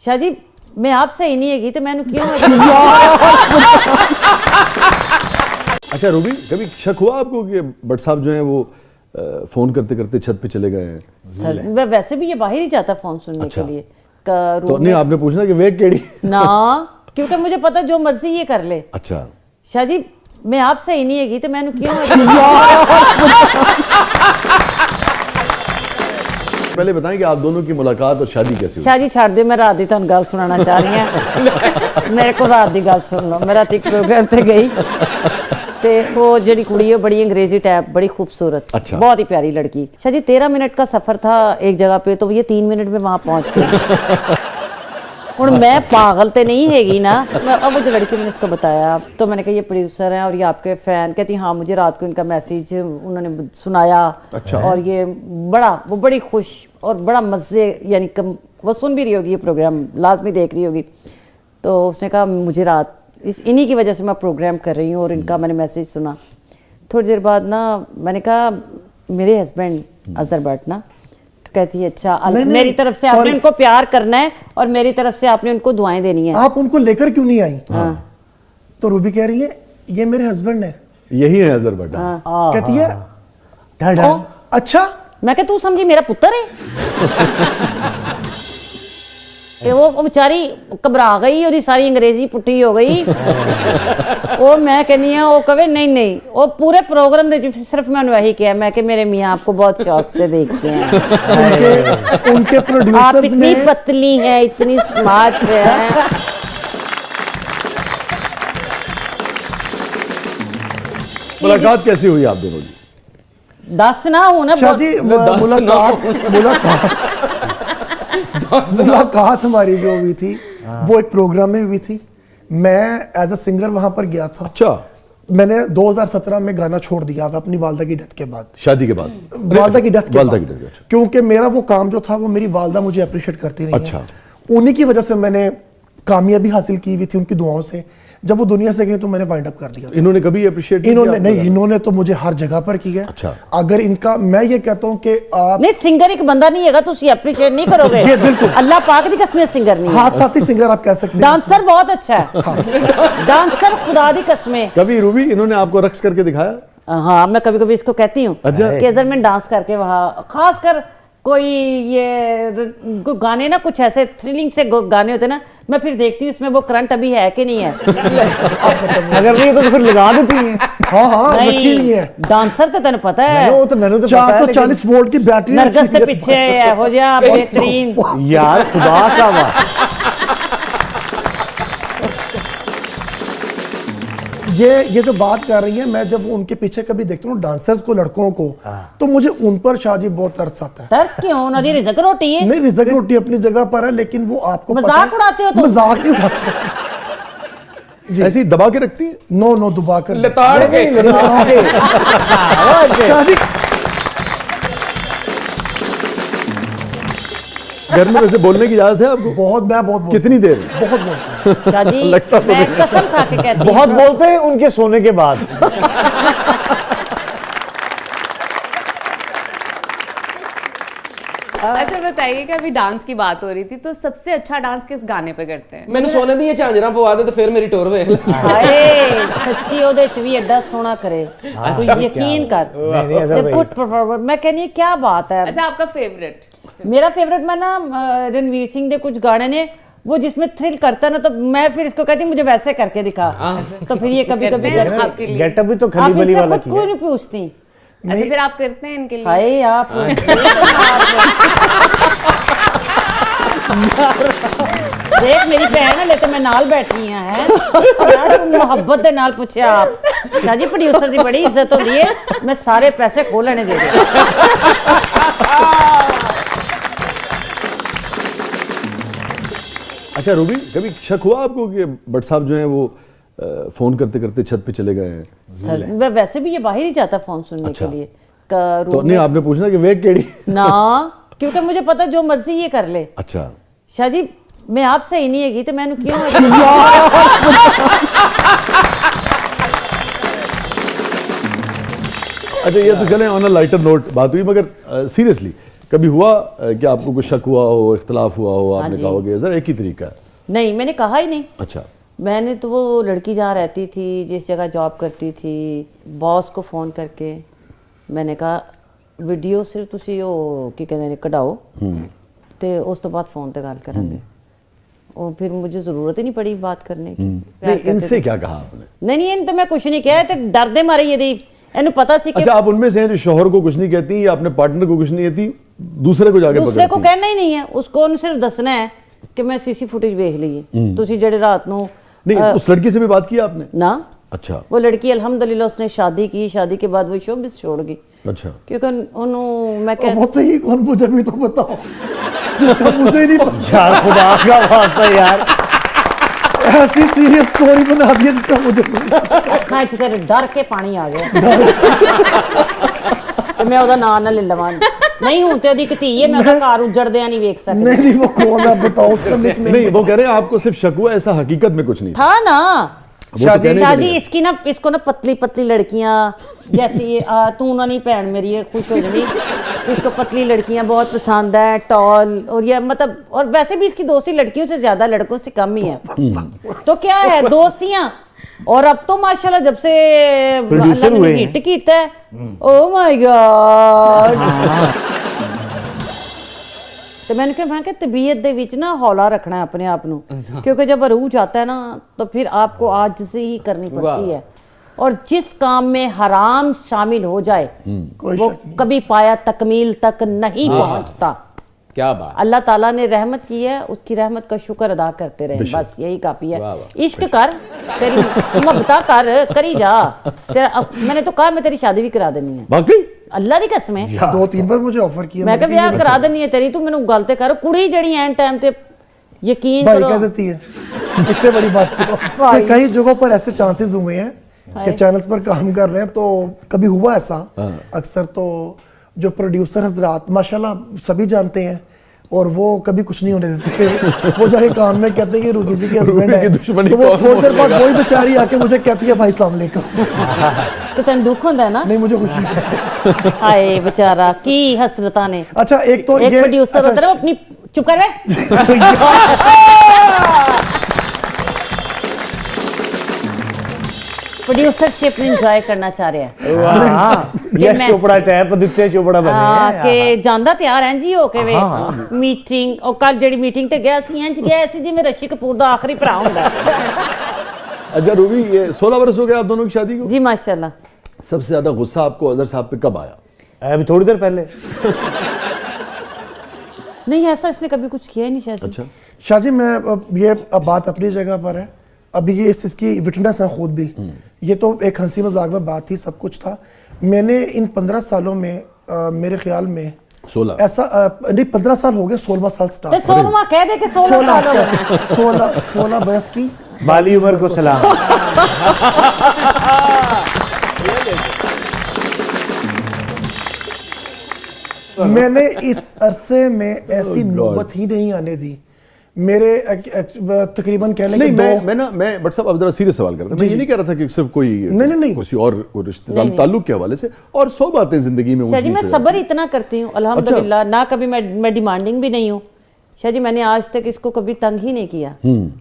शाह जी मैं आपसे ही नहीं हैगी तो मैंने क्यों अच्छा रूबी, कभी शक हुआ आपको कि भट्ट साहब जो हैं वो फोन करते करते छत पे चले गए हैं? सर मैं वैसे भी ये बाहर ही जाता फोन सुनने अच्छा। के लिए तो नहीं आपने पूछना कि वे केड़ी ना, क्योंकि मुझे पता जो मर्जी ये कर ले। अच्छा शाह जी मैं आपसे ही नहीं हैगी तो मैंने क्यों पहले बताएं कि आप दोनों की मुलाकात और शादी कैसे हुई? शाह जी छाड़ दे, मैं रात दी तुहानू गल सुनाना चाह रही हां। मेरे को रात दी गल सुन लो। मैं रात एक प्रोग्राम ते गई ते वो जड़ी कुड़ी है बड़ी अंग्रेजी टाइप, बड़ी खूबसूरत, अच्छा। बहुत ही प्यारी लड़की। शाह जी 13 मिनट का सफर था एक जगह पे, तो ये 3 मिनट में वहां पहुंच गई। और मैं पागल तो नहीं हैगी ना। अब वो जो लड़की मैंने उसको बताया तो मैंने कहा ये प्रोड्यूसर हैं और ये आपके फैन। कहती हाँ मुझे रात को इनका मैसेज उन्होंने सुनाया। अच्छा। और ये वो बड़ी खुश और बड़ा मज़े, यानी वो सुन भी रही होगी ये प्रोग्राम, लाजमी देख रही होगी। तो उसने कहा मुझे रात इन्हीं की वजह से मैं प्रोग्राम कर रही हूँ और इनका मैंने मैसेज सुना। थोड़ी देर बाद ना मैंने कहा मेरे हस्बैंड अजहर भट्ट ना, तो कहती है अच्छा मेरी तरफ से आपने उनको प्यार करना है और मेरी तरफ से आपने उनको दुआएं देनी है। आप उनको लेकर क्यों नहीं आई? हाँ। तो रूबी कह रही है ये मेरे हस्बैंड है। यही है अजहर भट्ट। कहती है ओ, अच्छा। मैं कहा तू समझी मेरा पुत्र है। ते वो बेचारी घबरा गई और सारी अंग्रेजी पुट्टी हो गई। वो मैं कहनी है वो कहे नहीं वो पूरे प्रोग्राम दे सिर्फ मैंने वही किया, मैं कि मेरे मियाँ आपको बहुत शौक से देखते हैं। उनके आप प्रोड्यूसर्स इतनी ने पतली है, इतनी स्मार्ट है। मुलाकात कैसी हुई आप दोनों की? दस ना हो ना शाह जी मुलाकात हमारी जो हुई थी वो एक प्रोग्राम में हुई थी। मैं एज अ सिंगर वहां पर गया था। अच्छा। मैंने 2017 में गाना छोड़ दिया अपनी वालदा की डेथ के बाद। शादी के बाद? वालदा की डेथ के वालदा बाद। की डेथ, अच्छा। क्योंकि मेरा वो काम जो था वो मेरी वालदा मुझे अप्रिशिएट करती रही अच्छा। है। उन्हीं की वजह से मैंने कामयाबी हासिल की हुई थी उनकी दुआओं से। जब वो दुनिया से गए तो मैंने वाइंड अप कर दिया। इन्होंने कभी अप्रिशिएट इन्होंने तो मुझे हर जगह पर किया। अच्छा। अगर इनका मैं ये कहता हूं कि आप नहीं सिंगर एक बंदा नहीं है तुम अप्रिशिएट नहीं करोगे। ये बिल्कुल अल्लाह पाक दी कसम सिंगर नहीं है। हाथ साथी सिंगर आप कह सकते हैं। डांसर बहुत अच्छा है। डांसर खुदा दी कसमें। कभी रूबी इन्होंने आपको रक्स करके दिखाया? हाँ मैं कभी कभी इसको कहती हूँ अच्छा। कि अगर मैं डांस करके वहाँ खासकर कोई ये गाने ना कुछ ऐसे थ्रिलिंग से गाने होते ना, मैं फिर देखती हूँ इसमें वो करंट अभी है कि नहीं है। अगर नहीं तो फिर लगा देती हैं। हाँ रखी नहीं है। डांसर तो तेन पता है वो तो मैंने तो पता है 440 वोल्ट की बैटरी नरगस के पीछे हो जा बेहतरीन यार खुदा का वास्ता। ये जो बात कर रही है, मैं जब उनके पीछे कभी देखता हूँ डांसर्स को, लड़कों को, तो मुझे उन पर शाहजी बहुत तरस आता है। तरस क्यों? उन्होंने रिज़्क रोटी है। नहीं रिज़्क रोटी अपनी जगह पर है, लेकिन वो आपको मजाक उड़ाते हो तुम। मजाक नहीं उड़ाते। ऐसे ही दबा के रखती है? नो दबा कर लताड़ के शाहजी घर में वैसे बोलने की इजाजत है आपको? बहुत कितनी देर? बहुत शाह जी लगता तो मैं नहीं। कसम खा के कहती हूँ बहुत बोलते हैं उनके सोने के बाद। अच्छा बताइएगा अभी डांस की बात हो रही थी, तो सबसे अच्छा डांस किस गाने पे करते हैं? मैंने सोने दी झांजरा पवा दे तो फिर मेरी टोर वेख ले। हाय सच्ची ओदे च भी एडा सोना करे तू यकीन कर। नहीं, ऐसा भाई। गुड परफॉर्मर मैं कहनी है क्या बात है। अच्छा आपका फेवरेट? मेरा फेवरेट मैं ना रणवीर सिंह के कुछ गाने ने वो जिसमें थ्रिल करता ना, तो मैं फिर इसको कहती मुझे वैसे करके दिखा। तो फिर ये कभी कभी करते हैं आपके लिए। गेटअप भी तो आप खली बली इनसे वाला खुद किया क्यों है। नहीं पूछती? अच्छा फिर आप करते हैं इनके लिए? हाय आप देख मेरी भैन है लेते मैं नाल बैठी है यार मोहब्बत दे नाल पूछया आप। शाह जी प्रोड्यूसर दी बड़ी इज्जत होती है, मैं सारे पैसे खो लेने दे दे। अच्छा रूबी, कभी शक हुआ आपको कि भट्ट साहब जो हैं वो फोन करते करते छत पे चले गए हैं? सर मैं वैसे भी ये बाहर ही जाता फोन सुनने अच्छा। के लिए तो नहीं आपने पूछना कि वे केड़ी ना, क्योंकि मुझे पता जो मर्जी ये कर ले। अच्छा। शाह जी मैं आपसे ही नहीं हैगी तो मैंने क्यों अच्छा ये तो चले ऑन अ लाइटर नोट बात हुई, मगर सीरियसली कभी हुआ कि आपको कुछ शक हुआ हो, इख्तलाफ हुआ हो, आपने जी। कहा हो कि सर एक ही तरीका है? नहीं, मैंने कहा ही नहीं। अच्छा। मैंने तो वो लड़की जहाँ रहती थी, जिस जगह जॉब करती थी, बॉस को फ़ोन करके मैंने कहा वीडियो सिर्फ तुसी वो की कहते हैं कढ़ाओ ते उस तो बाद फ़ोन ते गल करांगे। और फिर मुझे ज़रूरत ही नहीं पड़ी बात करने की। प्यार नहीं, करते इनसे थे। क्या कहा आपने? नहीं इन तो मैं कुछ नहीं किया, ते डरदे मारे यदि इन्हें पता सी कि अच्छा, आप उनमें से हैं जो शोहर को कुछ नहीं कहती या अपने पार्टनर को कुछ नहीं कहती, दूसरे को जाके दूसरे को पकड़ती? कहना ही नहीं है, उसको उन्हें सिर्फ दसना है कि मैं सीसी फुटेज देख ली है तुसी जेड़े रात नू नहीं, उस लड़की से भी बात की आपने? ना। अच्छा वो लड़की अल्हम्दुलिल्लाह उसने शादी की, शादी के बाद वो शोबिस छोड़ गई अच्छा। क्योंकि उन्होंने मैं अब कह होते ही कौन, मुझे भी तो बताओ जिसका मुझे ही नहीं पता। यार खुदा का वास्ता यार, ऐसी सीरियस स्टोरी बना दी है जिसका मुझे नहीं पता। अखां च तेरे डर के पानी आ गया ते मैं ओदा नाम ना ले लवां। नहीं हूं ते ओदी कती है, मैं ओदा घर उजड़दिया नहीं वेख सकती। नहीं वो कौन है बताओ उसका निकनेम। नहीं, वो कह रहे हैं आपको सिर्फ शक हुआ, ऐसा हकीकत में कुछ नहीं था। था ना वो तो कहने के शादी लिए। इसकी ना, इसको ना पतली पतली लड़कियां जैसी तू ना नहीं भैन मेरी है खुश हो जानी, इसको पतली लड़कियां बहुत पसंद है, टॉल, और ये मतलब, और वैसे भी इसकी दोस्ती लड़कियों से ज्यादा लड़कों से कम ही है। तो क्या है दोस्तियां। और अब तो माशाल्लाह जब से प्रोड्यूसर अल्लाह ने हुए हैं। हिट कीता है, ओ माय गॉड। तो मैंने कहा तबीयत दे विच ना हौला रखना है अपने आप नू, क्योंकि जब रूह जाता है ना तो फिर आपको आज से ही करनी पड़ती है। और जिस काम में हराम शामिल हो जाए कोई वो शक नहीं। कभी पाया तकमील तक नहीं पहुंचता। क्या बात। अल्लाह ताला ने रहमत की है, उसकी रहमत का शुक्र अदा करते रहे, बस यही काफी है। वाह, वाह। इश्क कर, तेरी मोहब्बता करी जा तेरा। अब मैंने तो कहा मैं तेरी शादी भी करा देनी है, वाकई? अल्लाह दी कसम है। 2-3 बार मुझे ऑफर किया। मैं कहा ब्याह करा देनी है तेरी, तू मैनू गल ते कर। कुड़ी जड़ी एन टाइम ते यकीन भाई करो कह देती है इससे बड़ी बात क्यों। भाई। कि कई जगहों पर ऐसे चांसेस हुए हैं कि चैनल्स पर काम कर रहे हैं तो कभी हुआ ऐसा। अक्सर तो जो प्रोड्यूसर हजरात माशाल्लाह सभी जानते हैं और वो कभी कुछ नहीं होने देते। वो जाके काम में कहते हैं कि रूबी जी के हस्बैंड रूबी की है, दुश्मनी तो वो कौन थोड़ी देर बाद बोलेगा? वही बेचारी आके मुझे कहती है भाई अस्सलाम वालेकुम। तो तेन दुख होंदा है ना। नहीं मुझे खुशी है। हाय बेचारा की हसरता ने। अच्छा एक तो एक ये प्रोड्यूसर अच्छा, होता है वो अपनी चुप कर बे। प्रोड्यूसरशिप एंजॉय करना चाह रहा है। हाँ यश मैं- चोपड़ा टाइप आदित्य चोपड़ा बने हाँ, हैं। कि ਜਾਂਦਾ ਤਿਆਰ ਐਂ ਜੀ ਹੋ ਕੇ ਵੇ ਹਾਂ। ਮੀਟਿੰਗ। ਉਹ ਕੱਲ ਜਿਹੜੀ ਮੀਟਿੰਗ ਤੇ ਗਿਆ ਸੀ ਇੰਜ ਗਿਆ ਸੀ ਜਿਵੇਂ ਰਸ਼ੀ ਕਪੂਰ ਦਾ ਆਖਰੀ ਭਰਾ ਹੁੰਦਾ। अच्छा रूबी, ये 16 वर्ष हो गए आप दोनों की शादी को। जी माशाल्लाह। सबसे ज्यादा गुस्सा आपको अजहर साहब पे कब आया? अभी थोड़ी देर पहले नहीं ऐसा इसने कभी कुछ किया ही नहीं शायद। अच्छा। शाहजी मैं ये अब बात अपनी जगह पर है। अभी ये इसकी विटनेस है खुद भी। ये तो एक हंसी मजाक में बात थी, सब कुछ था। मैंने इन 15 सालों में मेरे ख्याल में 16। ऐसा नहीं 15 साल हो गए, 16वां साल ते स्टार्ट। 16वां कह दे कि 16 साल हो गए। 16 बरस की बाली उमर को सलाम। मैंने इस अरसे में ऐसी God. नौबत ही नहीं आने दी। मेरे तकरीबन कह लें कि नहीं, दो मैं बट साहब अब जरा सीरियस सवाल करता हूं। मैं ये नहीं कह रहा था कि सिर्फ कोई नहीं। किसी और कोई रिश्ते ताल्लुक के हवाले से, और 100 बातें जिंदगी में शाह जी मैं ऊंच-नीच सब्र इतना करती हूँ अल्हम्दुलिल्लाह। ना कभी मैं डिमांडिंग भी नहीं हूँ शाह जी। मैंने आज तक इसको कभी तंग ही नहीं किया।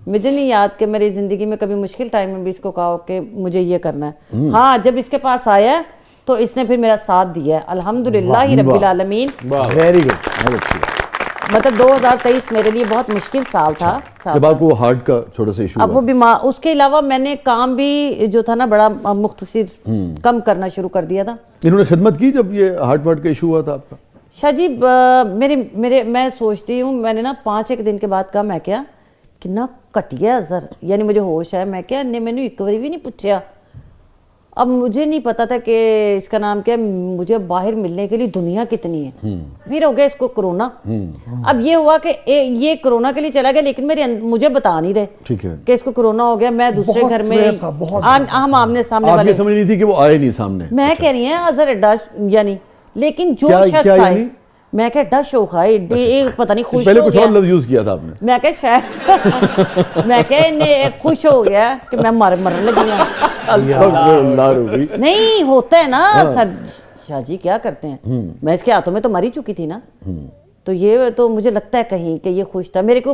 मुझे नहीं याद कि मेरी जिंदगी में कभी मुश्किल टाइम में भी इसको कहा हो कि मुझे ये करना है। हाँ जब इसके पास आया तो इसने फिर मेरा साथ दिया है अल्हम्दुलिल्लाह ही रब्बिल आलमीन। Very good. बहुत अच्छी है। मतलब 2023 मेरे लिए बहुत मुश्किल साल था। जब आपको हार्ट का छोटा सा इशू अब वो बीमार, उसके अलावा मैंने काम भी जो था ना बड़ा मुख्तसर कम करना शुरू कर दिया था। इन्होंने खिदमत की जब ये हार्ट का इशू हुआ था आपका? शाह जी मेरे मैं सोचती हूँ, मैंने ना 5-1 दिन के बाद कहा मैं क्या कितना घटिया असर, यानी मुझे होश है। मैं क्या ने मैंने एक बार भी नहीं पूछा। अब मुझे नहीं पता था कि इसका नाम क्या है, मुझे बाहर मिलने के लिए दुनिया कितनी है। फिर हो गया इसको कोरोना। अब ये हुआ कि ये कोरोना के लिए चला गया, लेकिन मुझे बता नहीं रहे ठीक है कि इसको कोरोना हो गया। मैं दूसरे बहुत घर स्वेयर में था, बहुत हम आमने सामने आपने वाले। समझ नहीं थी कि वो आए नहीं सामने? मैं कह रही है अजहर एड्डा यानी, लेकिन जो क्या शख्स आए यानी? मैं क्या एड्डा शौक है पता नहीं खुश पहले हो कुछ गया। और लफ्ज यूज किया था आपने। मैं क्या शायद मैं क्या इन्हें खुश हो गया कि मैं मरने लगी हूं। अल्लाह रूबी। नहीं होता है ना शाह जी क्या करते हैं, मैं इसके हाथों में तो मर ही चुकी थी ना। तो ये तो मुझे लगता है कहीं कि ये खुश था मेरे को।